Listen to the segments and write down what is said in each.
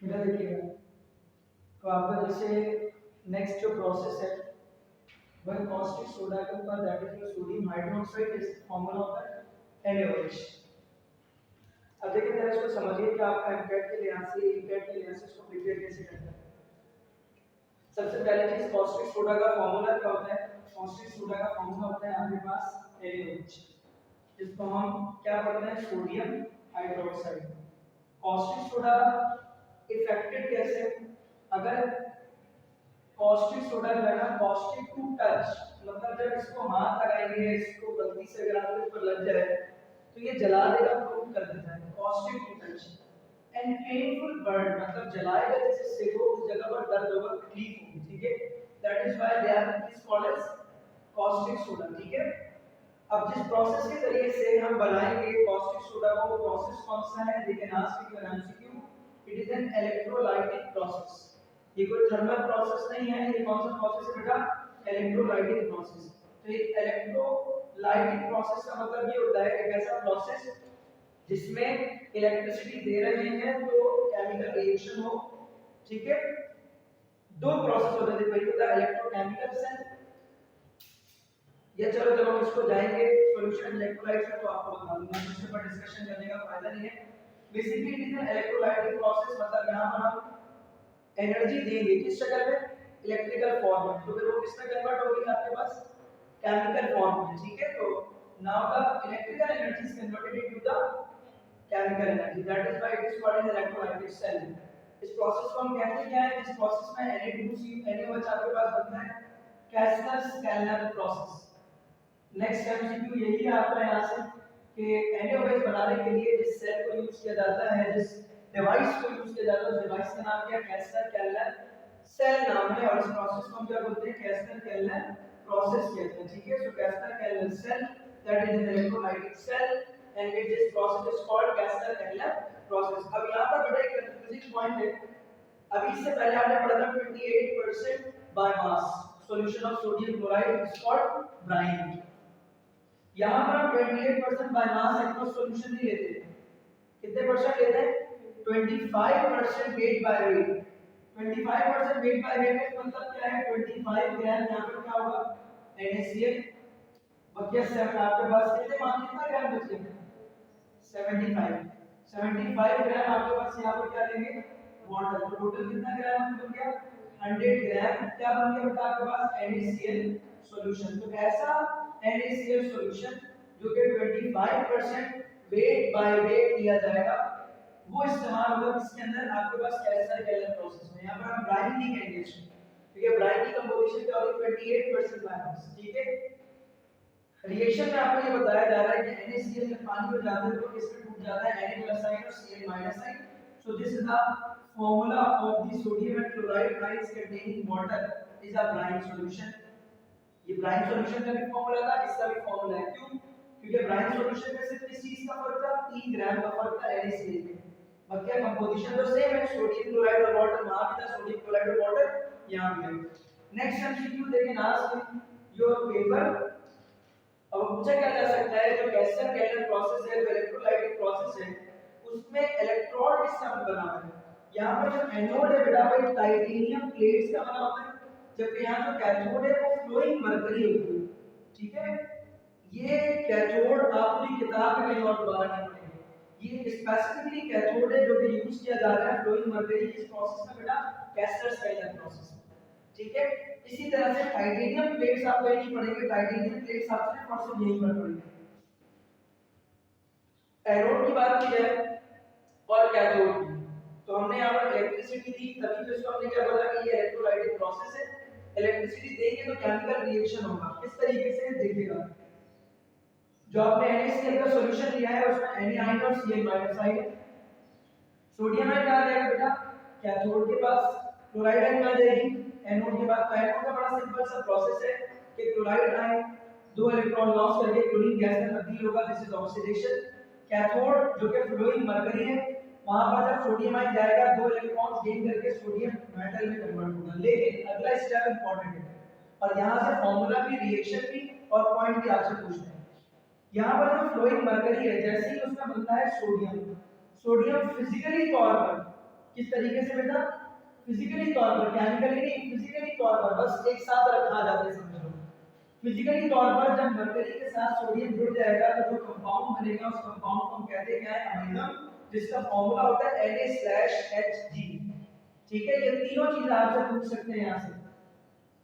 मेरा देखिएगा, तो आपका जैसे नेक्स्ट जो प्रोसेस है वह कॉस्टिक सोडा के ऊपर, that is your sodium hydroxide, is formula होता है NaOH। अब देखिए जरा इसको समझिए कि आपका एमकैट के लिहाज से, एमकैट के लिहाज से इसको प्रिपेयर कैसे करना है। सबसे पहले चीज कॉस्टिक सोडा का फॉर्मूला क्या होता है। कॉस्टिक सोडा का फॉर्मूला होता है आपके पास NaOH, जिसको हम क्या पढ़ते हैं, sodium hydroxide. Caustic soda affected कैसे, अगर कॉस्टिक सोडा जो है ना, कॉस्टिक टू टच, मतलब जब इसको हाथ लगाएंगे, इसको गलती से अगर आपके ऊपर लग जाए तो ये जला देगा, प्रूव कर देता है caustic to touch. And painful burn, मतलब जलाएगा जैसे सेको, उस जगह पर दर्द होगा, तकलीफ होगी, ठीक है। That is why they are is called as caustic soda, ठीक है। अब जिस प्रोसेस के जरिए से हम बनाएंगे कॉस्टिक सोडा को, वो प्रोसेस कौन सा है, they can ask you an MCQ, it is an electrolytic process. ये कोई थर्मल प्रोसेस नहीं है, ये कौन सा प्रोसेस है बेटा, इलेक्ट्रोलाइटिक प्रोसेस। तो ये इलेक्ट्रोलाइटिक प्रोसेस का मतलब ये होता है एक ऐसा प्रोसेस जिसमें इलेक्ट्रिसिटी दे रहे हैं तो केमिकल रिएक्शन हो, ठीक है। दो प्रोसेस होते हैं, पहले होता है इलेक्ट्रोकेमिकल सेल, या चलो जब हम इसको जाएंगे सॉल्यूशन इलेक्ट्रोलाइट्स का तो आपको बता दूंगा, इसके ऊपर डिस्कशन करने का फायदा नहीं है। Basically it is an electrolytic process, मतलब यहां पर हम एनर्जी देंगे किस शक्ल में, इलेक्ट्रिकल फॉर्म में, तो फिर वो किस में कन्वर्ट होगी आपके पास, केमिकल फॉर्म में, ठीक है। तो now the electrical energy is converted into the chemical energy, that is why it is called an electrolytic cell. इस प्रोसेस को हम कहते हैं क्या है, इस प्रोसेस में Na2CO आपके पास बनता है, कैस्टर-स्केलर प्रोसेस। नेक्स्ट MCQ यही है आपका यहाँ से कि NaOH बनाने के लिए जिस सेल को यूज किया जाता है, जिस डिवाइस को यूज किया जाता है, उस डिवाइस का नाम क्या है, कैस्टर-केलर सेल नाम है, और इस प्रोसेस को हम क्या बोलते हैं, कैस्टर-केलर प्रोसेस कहते हैं, ठीक है। So Castner Kellner cell, that is an electrolytic cell and it this process is called Castner Kellner process. अब यहाँ पर बड़ा एक कंफ्यूजिंग पॉइंट है, अभी इससे पहले आपने पढ़ा था 28% by mass solution of sodium chloride is called brine. यहाँ पर हम 28% बाय मास एक्वस सॉल्यूशन नहीं लेते, कितने परसेंट लेते हैं, 25% weight by weight. 25% weight by weight का मतलब क्या है, 25 ग्राम यहाँ पर क्या होगा, NaCl, बचा 7, आपके पास कितने मान, कितना ग्राम बच गया, 75 ग्राम आपके पास यहाँ पर क्या लेंगे, वाटर। तो टोटल कितना ग्राम बन गया, 100 ग्राम क्या बन गया बेटा आपके पास, NaCl सॉल्यूशन। तो ऐसा NaCl सॉल्यूशन जो कि 25% वेट बाय वेट लिया जाएगा, वो इस्तेमाल होगा किसके अंदर, आपके पास कैस्टर-केलर प्रोसेस में। यहाँ पर हम ब्राइन नहीं कहेंगे इसको, क्योंकि ब्राइन की कंपोजिशन क्या होगी, 28% बाय मास, ठीक है। रिएक्शन में आपको ये बताया जा रहा है कि NaCl जब पानी में जाता है तो किसमें टूट जाता है, Na+ आयन और Cl- ion. So this is the formula of the sodium and chloride ions containing water is a brine solution. ये ब्राइन सॉल्यूशन का भी फॉर्मूला था, इसका भी फॉर्मूला है, क्यों, क्योंकि ब्राइन सॉल्यूशन में सिर्फ किस चीज का फर्क था, 3 ग्राम का फर्क था NaCl में, बाकी कंपोजिशन तो सेम है, सोडियम क्लोराइड और वाटर, वहां भी था सोडियम क्लोराइड और वाटर, यहां भी है। नेक्स्ट MCQ देखें, आस्क योर पेपर। अब पूछा क्या जा सकता है, जो कैस्टर-केलर प्रोसेस है, जो इलेक्ट्रोलाइटिक प्रोसेस है, उसमें इलेक्ट्रोड किसका बना हुआ है, यहाँ पर जो एनोड है बेटा वो टाइटेनियम प्लेट्स का बना हुआ है, जबकि यहाँ जो कैथोड है वो फ्लोइंग मरकरी होती है, ठीक है। ये कैथोड आप पूरी किताब में कहीं और दोबारा नहीं पढ़ेंगे, ये स्पेसिफिकली कैथोड है जो कि यूज किया जा रहा है फ्लोइंग मरकरी इस प्रोसेस में बेटा, कैस्टर-केलर प्रोसेस, ठीक है। इसी तरह से टाइटेनियम प्लेट्स आप कहीं नहीं पढ़ेंगे, टाइटेनियम प्लेट्स आप सिर्फ और सिर्फ यहीं पर पढ़ेंगे। एनोड की बात की जाए और कैथोड की, तो हमने यहाँ पर इलेक्ट्रिसिटी दी, तभी तो इसको हमने क्या बोला कि ये इलेक्ट्रोलाइटिक प्रोसेस है। इलेक्ट्रिसिटी देंगे तो केमिकल रिएक्शन होगा, किस तरीके से देखिएगा, जो आपने NaCl का सॉल्यूशन लिया है उसमें Na आयन और Cl- आयन, सोडियम आयन कहाँ जाएगा बेटा, कैथोड के पास, क्लोराइड आयन कहाँ जाएगी, एनोड के पास। तो एनोड का बड़ा सिंपल सा प्रोसेस है कि क्लोराइड आयन 2 इलेक्ट्रॉन लॉस करके क्लोरीन गैस में तब्दील होगा, दिस इज ऑक्सीडेशन। कैथोड जो कि फ्लोइंग मरकरी है, वहां पर जब सोडियम आयन जाएगा 2 इलेक्ट्रॉन्स गेन करके सोडियम मेटल में कन्वर्ट होगा। लेकिन अगला स्टेप इंपॉर्टेंट है, और यहां से फार्मूला भी, रिएक्शन भी और पॉइंट भी आपसे पूछते हैं। यहाँ पर जो फ्लोइंग मरकरी है, जैसे ही उसमें बनता है सोडियम, सोडियम फिजिकली तौर पर किस तरीके से बेटा, फिजिकली तौर पर, केमिकली नहीं, फिजिकली तौर पर बस एक साथ रखा जाता है समझ लो। फिजिकली तौर पर जब मरकरी के साथ सोडियम जुड़ जाएगा तो जो कंपाउंड बनेगा उस कंपाउंड को हम कहते हैं क्या है, अम्लीयम, जिसका फॉर्मूला होता है Na/Hg। ठीक है, ये तीनों चीज आपसे पूछ सकते हैं यहाँ से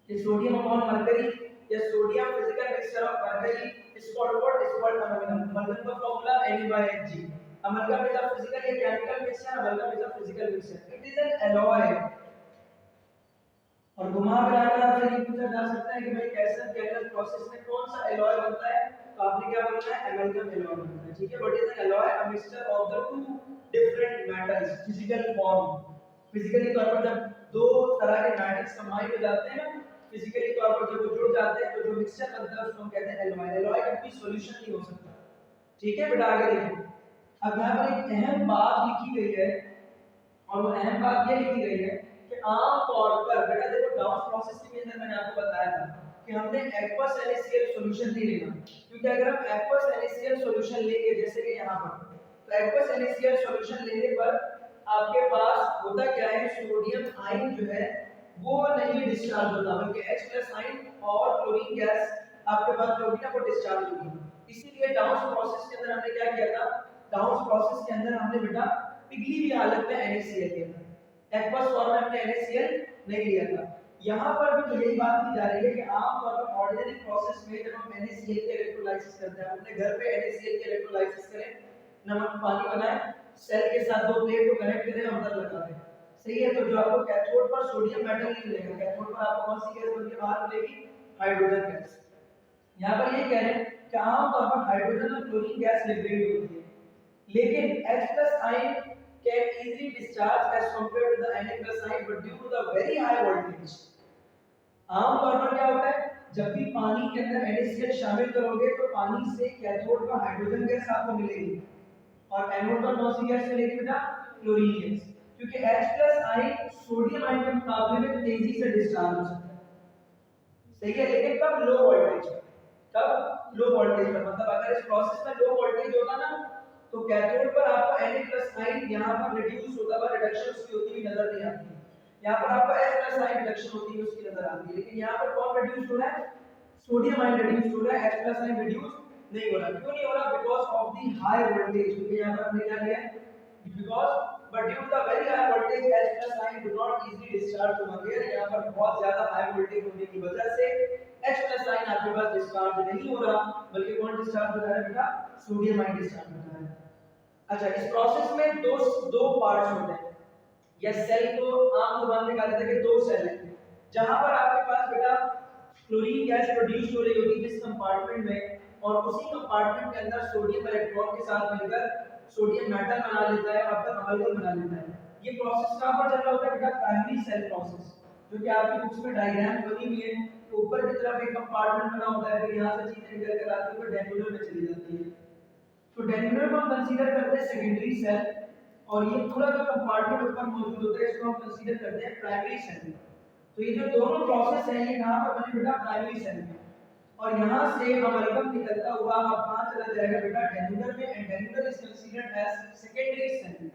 कि सोडियम अपॉन मरकरी या sodium physical mixture of mercury is called what, is called amalgam. Amalgam का formula Na/Hg। Amalgam is a physical या chemical mixture, amalgam is a physical mixture, it is an alloy. और घुमा फिरा कर आपसे ये पूछा जा सकता है कि भाई कैसे केमिकल प्रोसेस में कौन सा एलॉय बनता है, तो आपने क्या बोलना है, अमलगम एलॉय बनता है। ठीक है, what is an alloy, a mixture of the two different metals physical form. Physically तौर पर जब दो तरह के मेटल्स कंबाइन हो जाते हैं ना, फिजिकली तौर पर जब वो जुड़ जाते हैं तो जो मिक्सचर बनता है उसको हम कहते हैं एलॉय। एलॉय का कोई सॉल्यूशन नहीं हो सकता। ठीक है बेटा, आगे देखो। अब यहाँ पर एक अहम बात लिखी गई है, और वो अहम बात ये लिखी गई है कि आम तौर पर बेटा देखो, डाउन प्रोसेस के अंदर मैंने आपको बताया था कि हमने एक्वस NaCl सॉल्यूशन नहीं लेना, क्योंकि अगर हम एक्वस NaCl सॉल्यूशन लेंगे जैसे कि यहाँ पर, तो एक्वस NaCl सॉल्यूशन लेने पर आपके पास होता क्या है, सोडियम आयन जो है वो नहीं डिस्चार्ज होता, बल्कि H+ आयन और क्लोरीन गैस आपके पास जो भी ना वो डिस्चार्ज होगी। इसीलिए डाउन प्रोसेस के अंदर हमने क्या किया था, डाउन प्रोसेस के अंदर हमने बेटा पिघली हुई हालत में NaCl लिया था, एक्वस फॉर्म में हमने NaCl नहीं लिया था। यहाँ पर भी तो यही बात की जा रही है कि आमतौर पर ऑर्डिनरी प्रोसेस में जब हम NaCl के इलेक्ट्रोलाइसिस करते हैं, अपने घर पे NaCl के इलेक्ट्रोलाइसिस करें, नमक पानी बनाए, सेल के साथ दो प्लेट को कनेक्ट करें और अंदर लगा दें, सही है। तो जो आपको कैथोड पर सोडियम मेटल नहीं मिलेगा, कैथोड पर आपको कौन सी गैस बन के बाहर मिलेगी, हाइड्रोजन गैस। यहाँ पर ये कह रहे हैं कि आमतौर पर हाइड्रोजन और क्लोरीन गैस लिबरेट होती है, लेकिन H+ ion can easily discharge as compared to the Na+ ion, but due to the very high voltage, आमतौर पर क्या होता है, जब भी पानी के अंदर NaCl शामिल करोगे तो पानी से कैथोड पर हाइड्रोजन गैस आपको मिलेगी और एनोड पर कौन सी गैस मिलेगी बेटा, क्लोरीन गैस, क्योंकि H+ आयन सोडियम आयन के मुकाबले में तेजी से डिस्चार्ज हो सकता है, सही है। लेकिन कब, लो वोल्टेज पर, कब लो वोल्टेज पर, मतलब अगर इस प्रोसेस में लो वोल्टेज होता ना तो कैथोड पर आपको Na+ आयन यहाँ पर रिड्यूस होता हुआ, रिडक्शन उसकी होती हुई नजर नहीं आती, यहाँ पर आपको H+ आयन रिडक्शन होती हुई उसकी नजर आती है। लेकिन यहाँ पर कौन रिड्यूस हो रहा है, सोडियम आयन रिड्यूस हो रहा है, H+ आयन रिड्यूस नहीं हो रहा। क्यों नहीं हो रहा, because of the high voltage, क्योंकि यहाँ पर हमने क्या लिया है, because but due to the very high voltage H+ ion do not easily discharge over here, यहाँ पर बहुत ज्यादा हाई वोल्टेज होने की वजह से H+ ion आपके पास डिस्चार्ज नहीं हो रहा, बल्कि कौन डिस्चार्ज हो रहा है बेटा, सोडियम आयन डिस्चार्ज हो रहा है। अच्छा, इस प्रोसेस में दो पार्ट्स होते हैं, या सेल को आम जुबान में कहा जाता है कि दो सेल हैं, जहां पर आपके पास बेटा क्लोरीन गैस प्रोड्यूस हो रही होगी किस कंपार्टमेंट में, और उसी कंपार्टमेंट के अंदर सोडियम इलेक्ट्रॉन के साथ मिलकर सोडियम मेटल बना लेता है और फिर अमलगम बना लेता है। ये प्रोसेस कहां पर चल रहा होता है बेटा, प्राइमरी सेल प्रोसेस, जो कि आपकी बुक्स में डायग्राम बनी हुई है। तो ऊपर की तरफ एक कंपार्टमेंट बना होता है, फिर यहां से चीजें निकल कर आती है, फिर डेन्यूलर में चली जाती है। तो डेन्यूलर को हम कंसीडर करते हैं सेकेंडरी सेल, और ये पूरा जो कंपार्टमेंट ऊपर मौजूद होता है इसको हम कंसीडर करते हैं प्राइमरी सेल। तो ये जो दोनों प्रोसेस है ये कहां पर बने बेटा, प्राइमरी सेल में, और यहां से अमलगम निकलता हुआ अब कहां चला जाएगा बेटा, डेन्यूलर में, and Daniell is considered as secondary cell.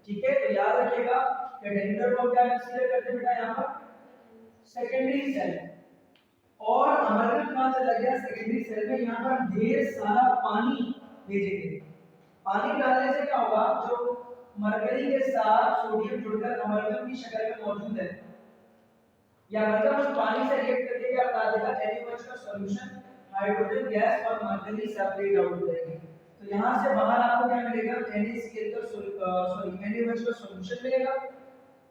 ठीक है, तो याद रखिएगा कि डेन्यूलर को क्या कंसीडर करते हैं बेटा, यहां पर सेकेंडरी सेल, और अमलगम कहां चला गया, सेकेंडरी सेल में। यहां पर ढेर सारा पानी भेजेंगे, पानी डालने से क्या होगा, जो मरकरी के साथ सोडियम जुड़कर अमलगम की शक्ल में मौजूद है, या अमलगम उस पानी से रिएक्ट करके क्या बना देगा, NaOH का सॉल्यूशन, हाइड्रोजन गैस और मरकरी सेपरेट आउट हो जाएंगे। तो यहां से बाहर आपको क्या मिलेगा, NaCl का NaOH का सॉल्यूशन मिलेगा,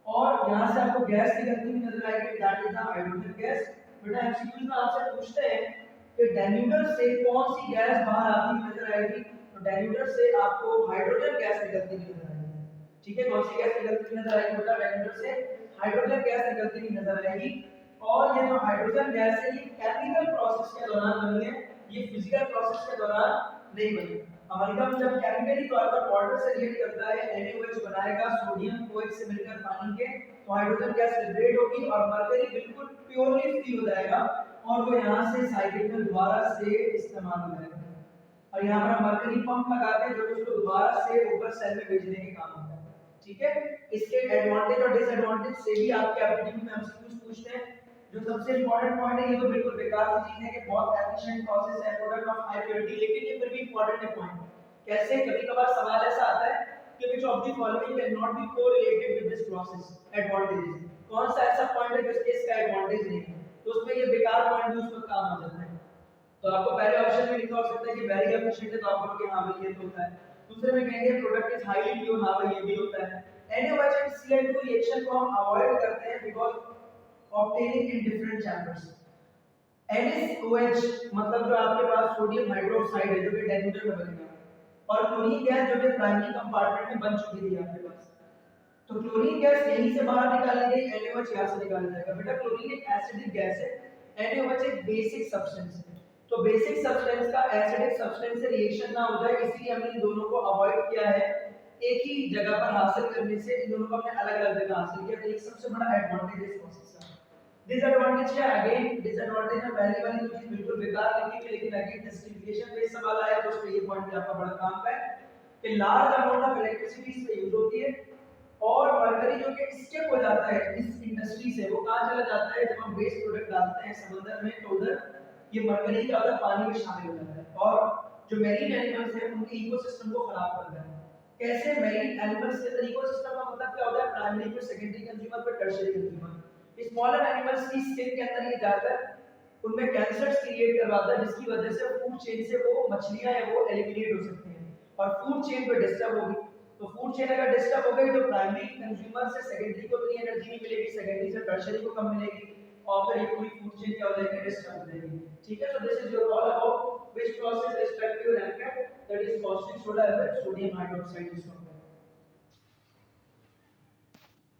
और यहां से आपको गैस निकलती हुई नजर आएगी, that is the hydrogen gas. बेटा एमसीक्यू में आपसे पूछते हैं कि डेन्यूलर से कौन सी गैस बाहर आती हुई नजर आएगी, तो डेन्यूलर से आपको हाइड्रोजन गैस निकलती हुई नजर आएगी। ठीक है, कौन सी गैस निकलती हुई नजर आएगी बेटा, डेन्यूलर से हाइड्रोजन गैस निकलती हुई नजर आएगी। और ये जो हाइड्रोजन गैस है ये केमिकल प्रोसेस के दौरान बनी है, ये फिजिकल प्रोसेस के दौरान नहीं बनी। अमलगम जब केमिकली तौर पर वाटर से रिएक्ट करता है, NaOH बनाएगा सोडियम OH से मिलकर पानी के, तो हाइड्रोजन गैस लिबरेट होगी और मरकरी बिल्कुल प्योरली फ्री हो जाएगा, और वो यहां से साइकिल में दोबारा से इस्तेमाल हो जाएगा। और यहां पर मरकरी पंप लगाते हैं जो उसको दोबारा से ऊपर सेल में भेजने के काम आता है। ठीक है, इसके एडवांटेज और डिसएडवांटेज से भी आपके एप्टीट्यूड में हमसे कुछ पूछते हैं। जो सबसे इंपॉर्टेंट पॉइंट है, ये तो बिल्कुल बेकार सी चीज है कि बहुत एफिशिएंट प्रोसेस है, प्रोडक्ट ऑफ हाई प्योरिटी, लेकिन ये फिर भी इंपॉर्टेंट है पॉइंट। कैसे, कभी-कभार सवाल ऐसा आता है कि which of the following cannot be correlated with this process, advantages, कौन सा ऐसा पॉइंट है जिसके इसका एडवांटेज नहीं है, तो उसमें ये बेकार पॉइंट भी उसमें काम आ जाता है। तो आपको पहले ऑप्शन में लिखा हो सकता है कि वेरी एफिशिएंट है, तो आप बोलोगे हां भाई ये तो होता है। दूसरे में कहेंगे प्रोडक्ट इज हाईली प्योर, हां भाई ये भी होता है। NaOH एंड Cl2 रिएक्शन को हम अवॉइड करते हैं because obtaining in different chambers. NaOH मतलब जो आपके पास सोडियम हाइड्रोक्साइड है जो कि डेन्यूटर में बनेगा, और क्लोरीन गैस जो कि प्राइमरी कंपार्टमेंट में बन चुकी थी आपके पास। तो क्लोरीन गैस यहीं से बाहर निकाली गई, NaOH यहां से निकाला जाएगा। बेटा क्लोरीन एक एसिडिक गैस है, NaOH एक बेसिक सब्सटेंस है। तो बेसिक सब्सटेंस का एसिडिक सब्सटेंस से रिएक्शन ना हो जाए, इसलिए हमने इन दोनों को अवॉइड किया है एक ही जगह पर हासिल करने से। इन दोनों को हमने अलग-अलग जगह हासिल किया, तो एक सबसे बड़ा एडवांटेज है इस प्रोसेस का। डिसएडवांटेज क्या है? अगेन डिसएडवांटेज है, पहली वाली तो चीज बिल्कुल बेकार लिखी थी, लेकिन अगेन जस्टिफिकेशन पे सवाल आया तो उसमें ये पॉइंट भी आपका बड़ा काम का है कि लार्ज अमाउंट ऑफ इलेक्ट्रिसिटी इसमें यूज होती है, और मरकरी जो कि स्केप हो जाता है इस इंडस्ट्री से, वो कहां चला जाता है, जब हम वेस्ट प्रोडक्ट डालते हैं समुद्र में तो उधर ये मरकरी का उधर पानी में शामिल हो जाता है, और जो मैरीन एनिमल्स हैं उनके इकोसिस्टम को खराब करता है। कैसे? मैरीन एनिमल्स के अंदर इकोसिस्टम का मतलब क्या होता है? प्राइमरी पे, सेकेंडरी कंज्यूमर पे, टर्शियरी कंज्यूमर। स्मॉलर एनिमल्स की स्किन के अंदर ये जाकर उनमें कैंसर्स क्रिएट करवाता है, जिसकी वजह से फूड चेन से वो मछलियां है वो एलिमिनेट हो सकती हैं, और फूड चेन पे डिस्टर्ब होगी। तो फूड चेन अगर डिस्टर्ब हो गई तो प्राइमरी कंज्यूमर से सेकेंडरी को इतनी एनर्जी नहीं मिलेगी, सेकेंडरी से टर्शियरी को कम मिलेगी, और फिर ये पूरी फूड चेन क्या हो जाएगी? डिस्टर्ब हो जाएगी। ठीक है, so this is your all about which process respective reactor that is caustic soda with sodium hydroxide is